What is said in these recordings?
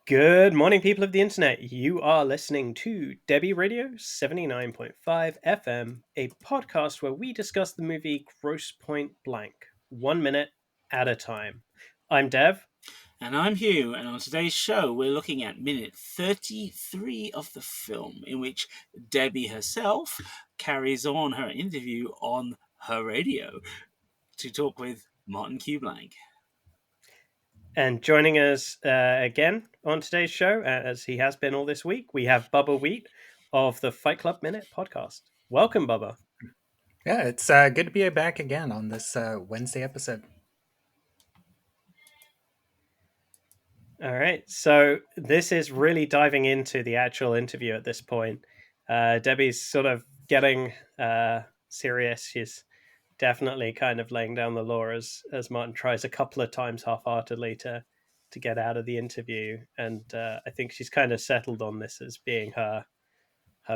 Good morning, people of the internet. You are listening to Debi Radio 79.5 FM, a podcast where we discuss the movie Grosse Point Blank, 1 minute at a time. I'm Dev. And I'm Hugh, and on today's show, we're looking at minute 33 of the film, in which Debi herself carries on her interview on her radio to talk with Martin Q. Blank. And joining us again on today's show, as he has been all this week, we have Bubbawheat of the Fight Club Minute podcast. Welcome, Bubba. Yeah, it's good to be back again on this Wednesday episode. All right, so this is really diving into the actual interview at this point. Debi's sort of getting serious. She's definitely kind of laying down the law as Martin tries a couple of times half-heartedly to get out of the interview, and I think she's kind of settled on this as being her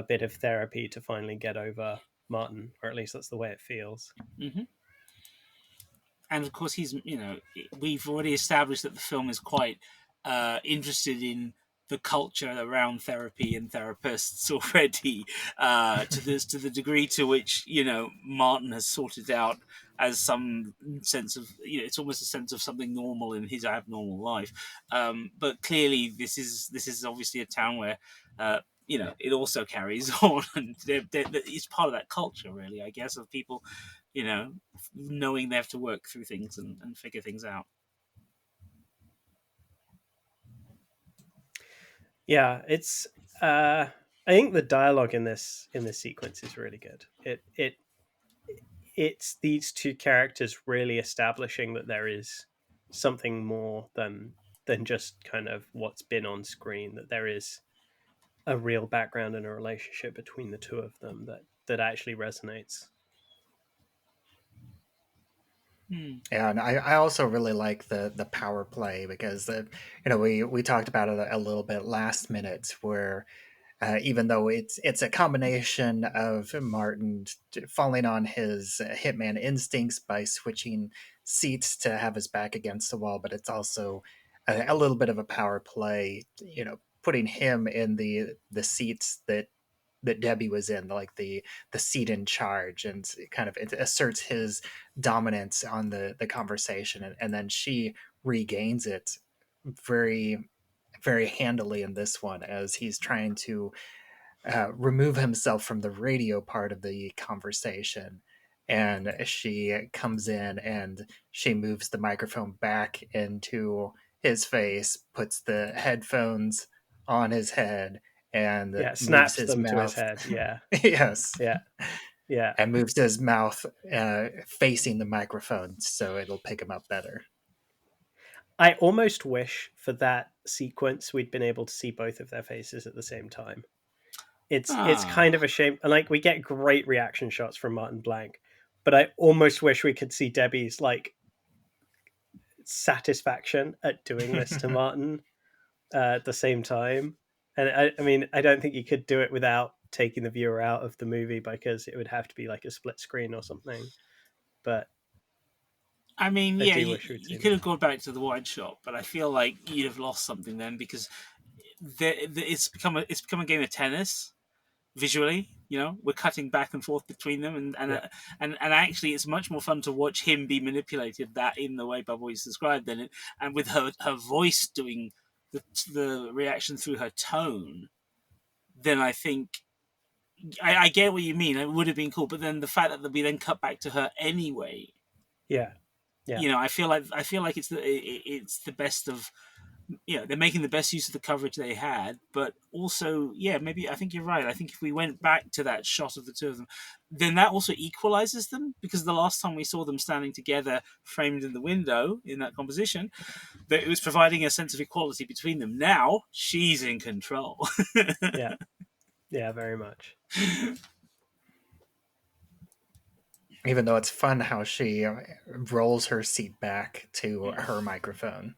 bit of therapy to finally get over Martin, or at least that's the way it feels. Mm-hmm. And of course, we've already established that the film is quite interested in the culture around therapy and therapists already, to the degree to which Martin has sorted out as some sense of it's almost a sense of something normal in his abnormal life. But clearly, this is obviously a town where it also carries on, and it's part of that culture, really, I guess, of people knowing they have to work through things and figure things out. Yeah, it's. I think the dialogue in this sequence is really good. It's these two characters really establishing that there is something more than just kind of what's been on screen. That there is a real background and a relationship between the two of them that actually resonates. Yeah, and I also really like the power play because we talked about it a little bit last minute, where even though it's a combination of Martin falling on his hitman instincts by switching seats to have his back against the wall, but it's also a little bit of a power play, putting him in the seats that Debi was in, like the seat in charge, and kind of it asserts his dominance on the conversation, and then she regains it very, very handily in this one as he's trying to remove himself from the radio part of the conversation. And she comes in and she moves the microphone back into his face, puts the headphones on his head, and snaps his them mouth to his head. Yeah. Yes. Yeah. And moves his mouth facing the microphone so it'll pick him up better. I almost wish for that sequence we'd been able to see both of their faces at the same time. It's kind of a shame. Like, we get great reaction shots from Martin Blank, but I almost wish we could see Debi's like satisfaction at doing this to Martin at the same time. And I mean, I don't think you could do it without taking the viewer out of the movie, because it would have to be like a split screen or something. But I mean, you could have gone back to the wide shot, but I feel like you'd have lost something then, because it's become a game of tennis visually. We're cutting back and forth between them, and actually, it's much more fun to watch him be manipulated that in the way Bubbawheat described, and with her voice doing the reaction through her tone. Then I think I get what you mean. It would have been cool, but then the fact that we then cut back to her anyway. Yeah. I feel like it's the best of. They're making the best use of the coverage they had, but also, maybe I think you're right. I think if we went back to that shot of the two of them, then that also equalizes them, because the last time we saw them standing together, framed in the window in that composition, that it was providing a sense of equality between them. Now she's in control. Yeah, very much. Even though it's fun how she rolls her seat back to her microphone.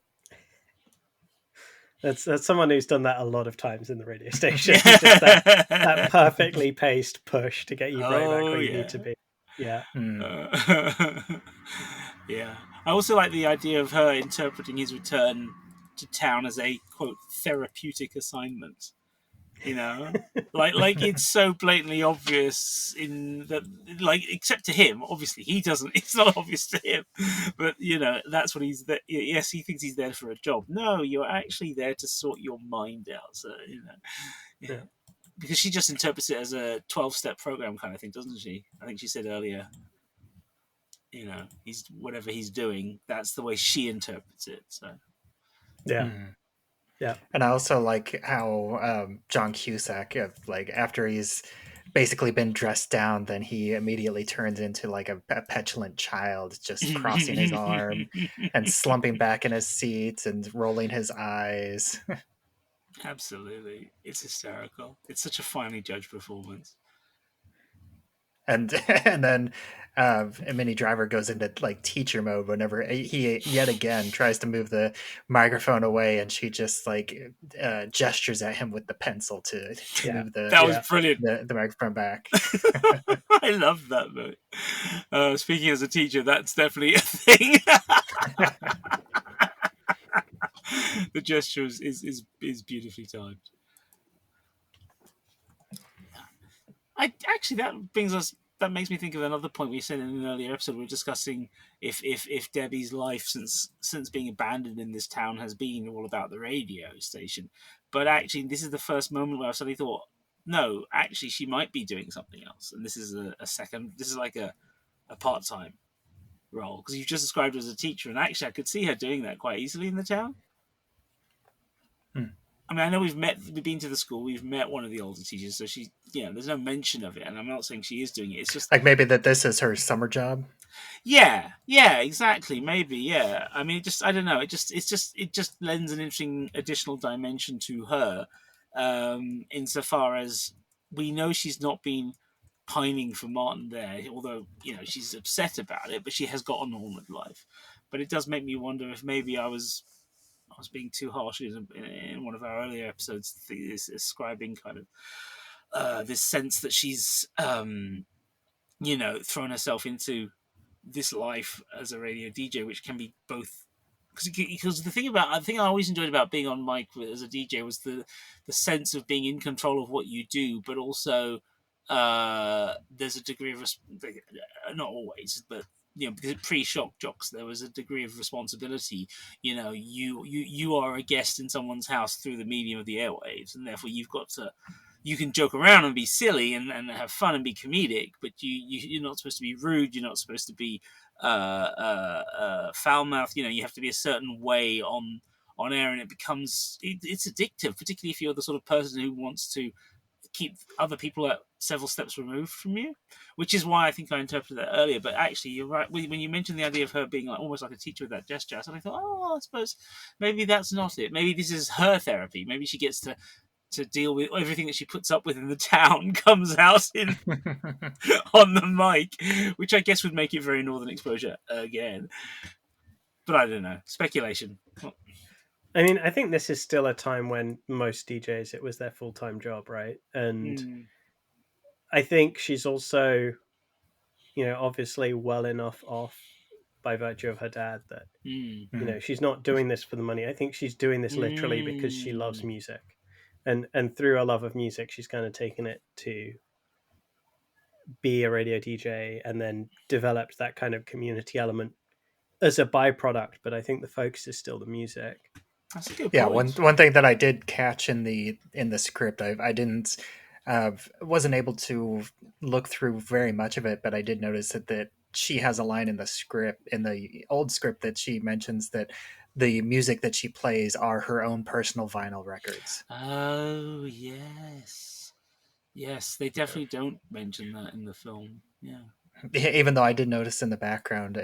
That's someone who's done that a lot of times in the radio station. Just that perfectly paced push to get you right back where you need to be. Yeah. Yeah. I also like the idea of her interpreting his return to town as a quote therapeutic assignment. Like it's so blatantly obvious in that, like, except to him, obviously he doesn't. It's not obvious to him, but that's what he's there. Yes, he thinks he's there for a job. No, you're actually there to sort your mind out. So Yeah. because she just interprets it as a 12-step program kind of thing, doesn't she? I think she said earlier. He's whatever he's doing. That's the way she interprets it. So Yeah. Yeah. And I also like how John Cusack, like after he's basically been dressed down, then he immediately turns into like a petulant child, just crossing his arm and slumping back in his seat and rolling his eyes. Absolutely, it's hysterical. It's such a finely judged performance. And then Minnie Driver goes into like teacher mode whenever he yet again tries to move the microphone away, and she just like gestures at him with the pencil to move that was brilliant. The microphone back. I love that bit. Speaking as a teacher, that's definitely a thing. The gesture is beautifully timed. That makes me think of another point we said in an earlier episode. We were discussing if Debbie's life since being abandoned in this town has been all about the radio station, but actually this is the first moment where I suddenly thought, no, actually she might be doing something else, and this is a second. This is like a part-time role, because you've just described her as a teacher, and actually I could see her doing that quite easily in the town. I mean, I know we've been to the school, we've met one of the older teachers, so she, there's no mention of it, and I'm not saying she is doing it. It's just like maybe that this is her summer job. Yeah, exactly. Maybe, yeah. I mean, I don't know. It just lends an interesting additional dimension to her, insofar as we know she's not been pining for Martin there, although she's upset about it, but she has got a normal life. But it does make me wonder if maybe I was being too harsh in one of our earlier episodes, describing kind of this sense that she's thrown herself into this life as a radio DJ, which can be both. Because the thing I always enjoyed about being on mic as a DJ was the sense of being in control of what you do, but also there's a degree of not always, but because pre-shock jocks there was a degree of responsibility. You are a guest in someone's house through the medium of the airwaves, and therefore you can joke around and be silly and have fun and be comedic, but you're not supposed to be rude. You're not supposed to be foul-mouthed. You have to be a certain way on air, and it's addictive, particularly if you're the sort of person who wants to keep other people at several steps removed from you, which is why I think I interpreted that earlier. But actually, you're right. When you mentioned the idea of her being almost like a teacher with that gesture, I thought, I suppose maybe that's not it. Maybe this is her therapy. Maybe she gets to deal with everything that she puts up with in the town comes out on the mic, which I guess would make it very Northern Exposure again. But I don't know. Speculation. I mean, I think this is still a time when most DJs, it was their full-time job, right? And I think she's also, obviously well enough off by virtue of her dad that, she's not doing this for the money. I think she's doing this literally because she loves music. And through her love of music, she's kind of taken it to be a radio DJ and then developed that kind of community element as a byproduct. But I think the focus is still the music. That's a good point. Yeah, one thing that I did catch in the script, I didn't wasn't able to look through very much of it, but I did notice that she has a line in the old script that she mentions that the music that she plays are her own personal vinyl records. Oh, yes. Yes, they definitely don't mention that in the film. Yeah. Even though I did notice in the background,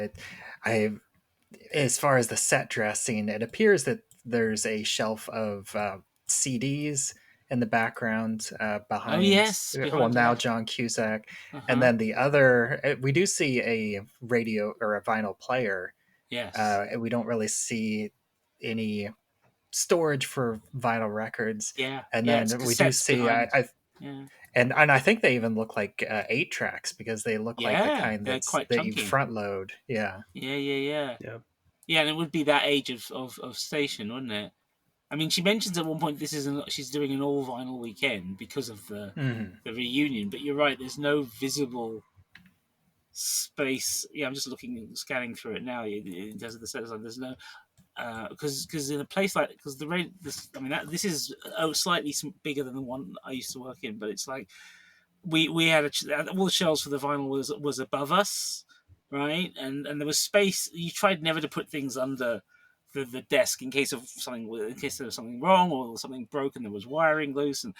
as far as the set dressing, it appears that there's a shelf of CDs in the background behind. Oh, yes. Now John Cusack. And then the other, we do see a radio or a vinyl player. Yes. We don't really see any storage for vinyl records. Yeah. And then we do see, and I think they even look like 8 tracks, because they look like the kind that you front load. Yeah. Yeah. Yeah, and it would be that age of station, wouldn't it? I mean, she mentions at one point she's doing an all vinyl weekend because of the reunion. But you're right. There's no visible space. Yeah, I'm just scanning through it now. In terms of the set design, there's no because in a place like this is slightly bigger than the one I used to work in, but it's like we had all the shelves for the vinyl was above us, right, and there was space. You tried never to put things under the desk in case there was something wrong or something broken. There was wiring loose, and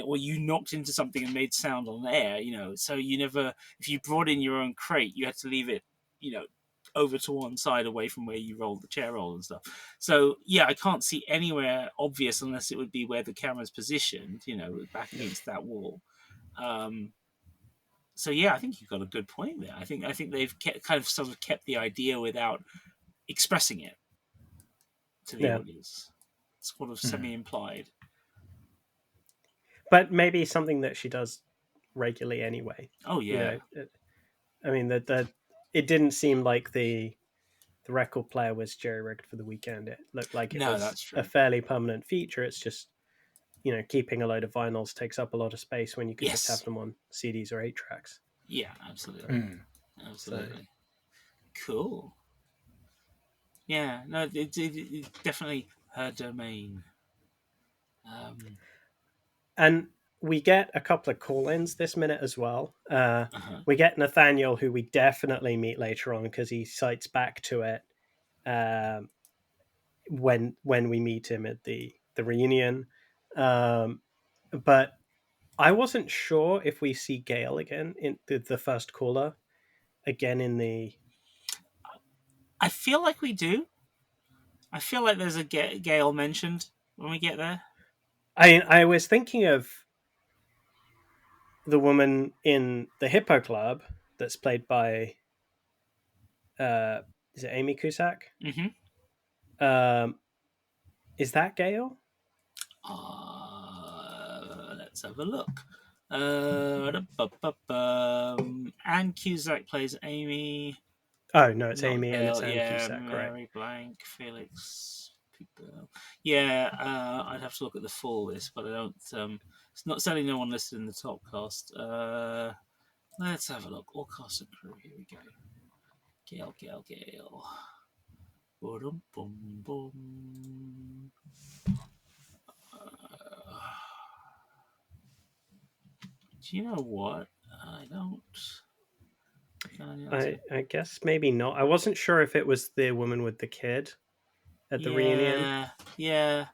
or you knocked into something and made sound on air. So you never, if you brought in your own crate, you had to leave it, over to one side away from where you rolled the chair roll and stuff. So yeah, I can't see anywhere obvious unless it would be where the camera's positioned, back against that wall. So yeah, I think you've got a good point there. I think they've kept the idea without expressing it to the audience. It's sort of semi-implied. But maybe something that she does regularly anyway. Oh yeah. I mean that it didn't seem like the record player was jerry-rigged for the weekend. It looked like it was a fairly permanent feature. It's just keeping a load of vinyls takes up a lot of space when you could just have them on CDs or 8-tracks. Yeah, absolutely. Absolutely. So. Cool. Yeah, no, it's definitely her domain. And we get a couple of call-ins this minute as well. We get Nathaniel, who we definitely meet later on because he cites back to it when we meet him at the reunion. But I wasn't sure if we see Gail again in the first caller again in the. I feel like we do. I feel like there's a Gail mentioned when we get there. I was thinking of the woman in the Hippo Club that's played by is it Amy Cusack? Mm-hmm. Is that Gail? Let's have a look. Anne Cusack plays Amy. Oh no, it's Amy and it's Anne Cusack, Mary right? Blank, Felix. Yeah, I'd have to look at the full list, but I don't. It's not certainly no one listed in the top cast. Let's have a look. All cast and crew. Here we go. Gail. Boom, boom, boom. Do you know what? I don't. I guess maybe not. I wasn't sure if it was the woman with the kid at the reunion. Yeah.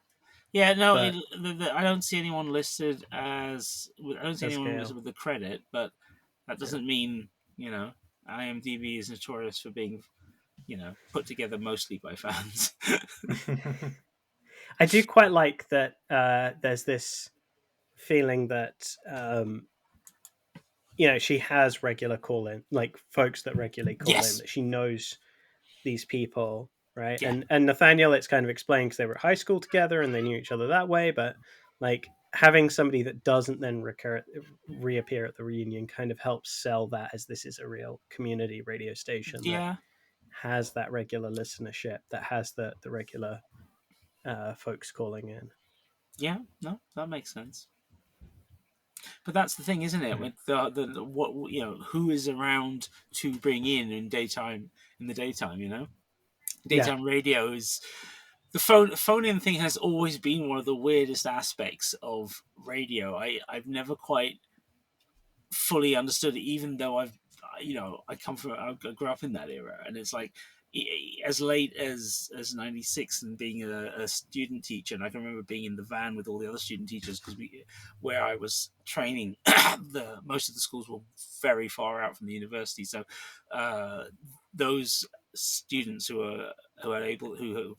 No, I don't see anyone listed as. I don't see anyone listed with the credit, but that doesn't mean IMDb is notorious for being, put together mostly by fans. I do quite like that. There's this feeling that she has regular call-in, like folks that regularly call in, that she knows these people, right? Yeah. And Nathaniel, it's kind of explained because they were at high school together and they knew each other that way, but like having somebody that doesn't then reappear at the reunion kind of helps sell that as this is a real community radio station that has that regular listenership, that has the regular folks calling in. Yeah, no, that makes sense. But that's the thing, isn't it? With who is around to bring in the daytime, daytime radio is the phone-in thing has always been one of the weirdest aspects of radio. I've never quite fully understood it, even though I grew up in that era, and it's like as late as 96 and being a student teacher, and I can remember being in the van with all the other student teachers because where I was training, most of the schools were very far out from the university, so those students who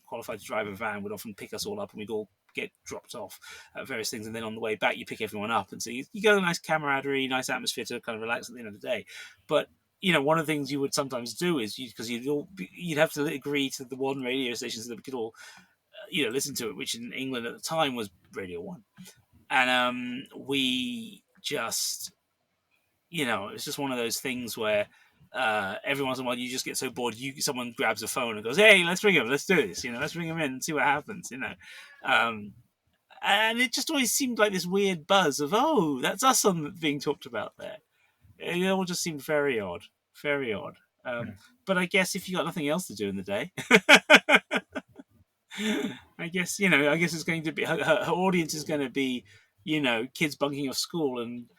qualified to drive a van would often pick us all up, and we'd all get dropped off at various things, and then on the way back you pick everyone up, and so you get a nice camaraderie, nice atmosphere to kind of relax at the end of the day. But one of the things you would sometimes do is because you'd have to agree to the one radio station so that we could all listen to it, which in England at the time was Radio 1, and we just it was just one of those things where every once in a while you just get so bored, someone grabs a phone and goes, "Hey, let's ring him. Let's do this. Let's ring him in and see what happens." And it just always seemed like this weird buzz of, "Oh, that's us on being talked about there." It all just seemed very odd, very odd. But I guess if you got nothing else to do in the day, I guess it's going to be her audience is going to be, kids bunking off school and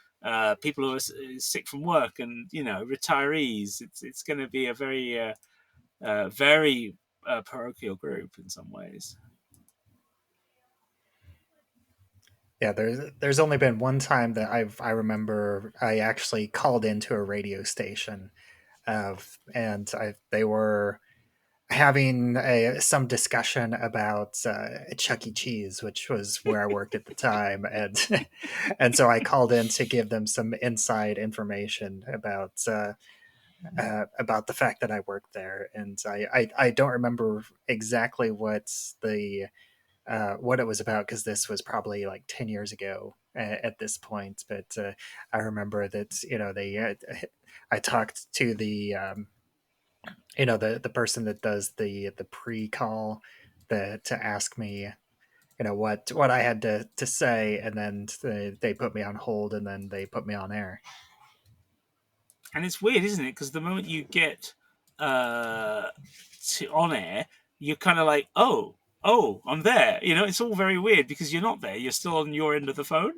people who are sick from work and retirees. It's going to be a very very parochial group in some ways. Yeah, there's only been one time that I remember I actually called into a radio station, and they were having some discussion about Chuck E. Cheese, which was where I worked at the time, and and so I called in to give them some inside information about the fact that I worked there, and I don't remember exactly what it was about because this was probably like 10 years ago at this point, but I remember that I talked to the person that does the pre-call to ask me what I had to say, and then they put me on hold, and then they put me on air. And it's weird, isn't it? Because the moment you get on air, you're kind of like, oh, I'm there. It's all very weird because you're not there. You're still on your end of the phone.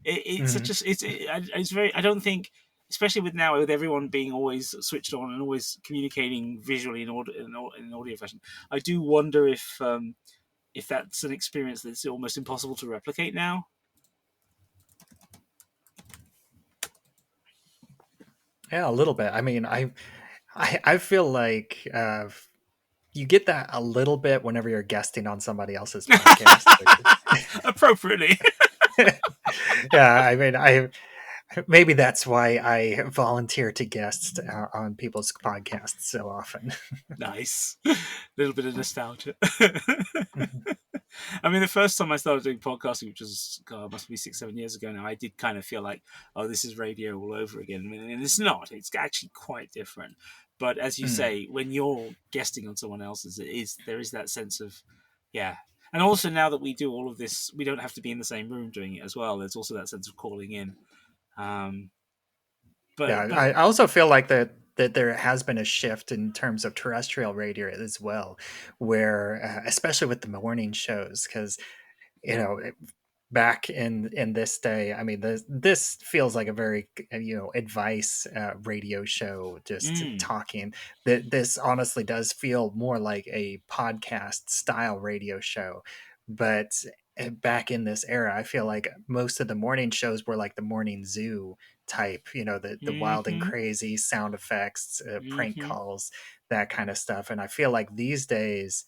It's very. I don't think, especially with now with everyone being always switched on and always communicating visually in audio fashion. I do wonder if that's an experience that's almost impossible to replicate now. Yeah, a little bit. I mean, I feel like you get that a little bit whenever you're guesting on somebody else's podcast. Appropriately. Yeah, I mean, maybe that's why I volunteer to guest on people's podcasts so often. Nice. A little bit of nostalgia. I mean, the first time I started doing podcasting, which was, must be 6-7 years ago now, I did kind of feel like, oh, this is radio all over again. I mean, and it's not. It's actually quite different. But as you say, when you're guesting on someone else's, there is that sense of, yeah. And also now that we do all of this, we don't have to be in the same room doing it as well. There's also that sense of calling in. But I also feel like that there has been a shift in terms of terrestrial radio as well, where especially with the morning shows, because back in this day, I mean, this feels like a very advice radio show, just talking. This honestly does feel more like a podcast style radio show, but back in this era, I feel like most of the morning shows were like the morning zoo type, the wild and crazy sound effects, prank calls, that kind of stuff. And I feel like these days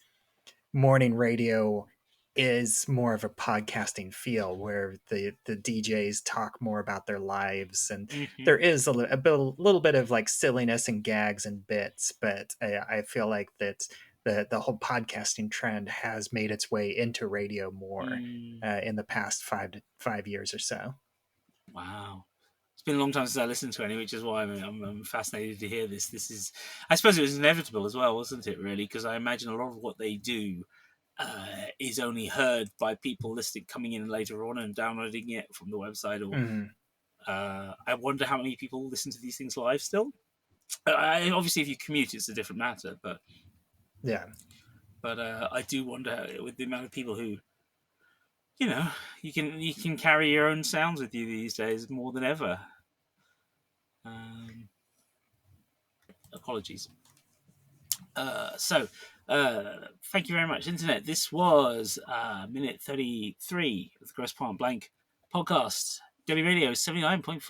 morning radio is more of a podcasting feel where the DJs talk more about their lives, and there is a little bit of like silliness and gags and bits, but I feel like that the whole podcasting trend has made its way into radio more in the past 5 years or so. Wow. It's been a long time since I listened to any, which is why I'm fascinated to hear this. This is, I suppose it was inevitable as well, wasn't it, really? Because I imagine a lot of what they do is only heard by people listening, coming in later on and downloading it from the website. Or I wonder how many people listen to these things live still. Obviously, if you commute, it's a different matter. But yeah, but I do wonder with the amount of people who, you can carry your own sounds with you these days more than ever. Apologies. So, thank you very much, Internet. This was minute 33 of the Grosse Pointe Blank podcast, Debi Radio 79.5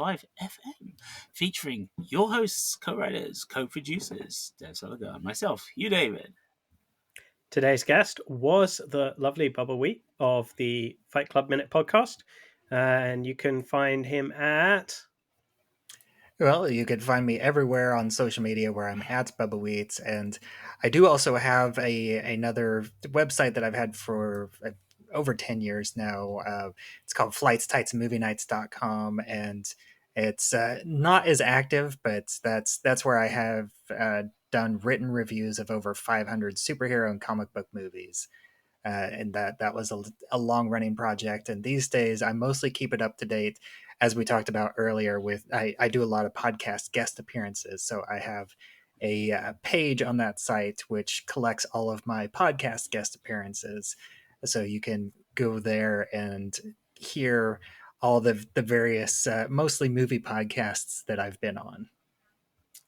FM, featuring your hosts, co-writers, co-producers, Dev Seliger, and myself, Hugh David. Today's guest was the lovely Bubbawheat of the Fight Club Minute podcast, and you can find him at... Well, you can find me everywhere on social media where I'm at Bubbawheat, and I do also have another website that I've had for over 10 years now. It's called flightstitesmovienights.com, and It's not as active, but that's where I have done written reviews of over 500 superhero and comic book movies. And that was a long running project. And these days, I mostly keep it up to date, as we talked about earlier. I do a lot of podcast guest appearances, so I have a page on that site which collects all of my podcast guest appearances. So you can go there and hear all the various, mostly movie podcasts that I've been on.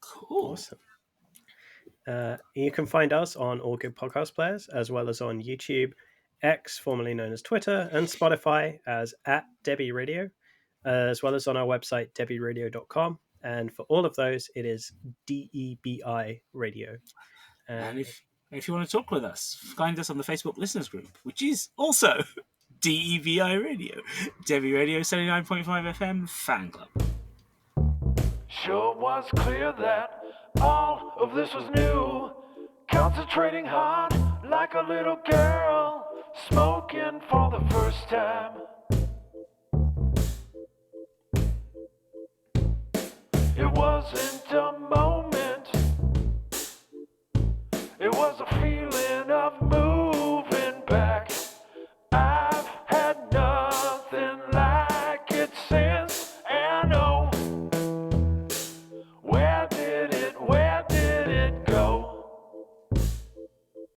Cool. Awesome. You can find us on all good podcast players, as well as on YouTube, X, formerly known as Twitter, and Spotify as @Debi Radio, as well as on our website, debiradio.com. And for all of those, it is DEBI Radio. And if you want to talk with us, find us on the Facebook listeners group, which is also DEBI Radio, Debi Radio 79.5 FM Fan Club. Sure was clear that all of this was new. Concentrating hard like a little girl, smoking for the first time. It wasn't a moment, it was a feeling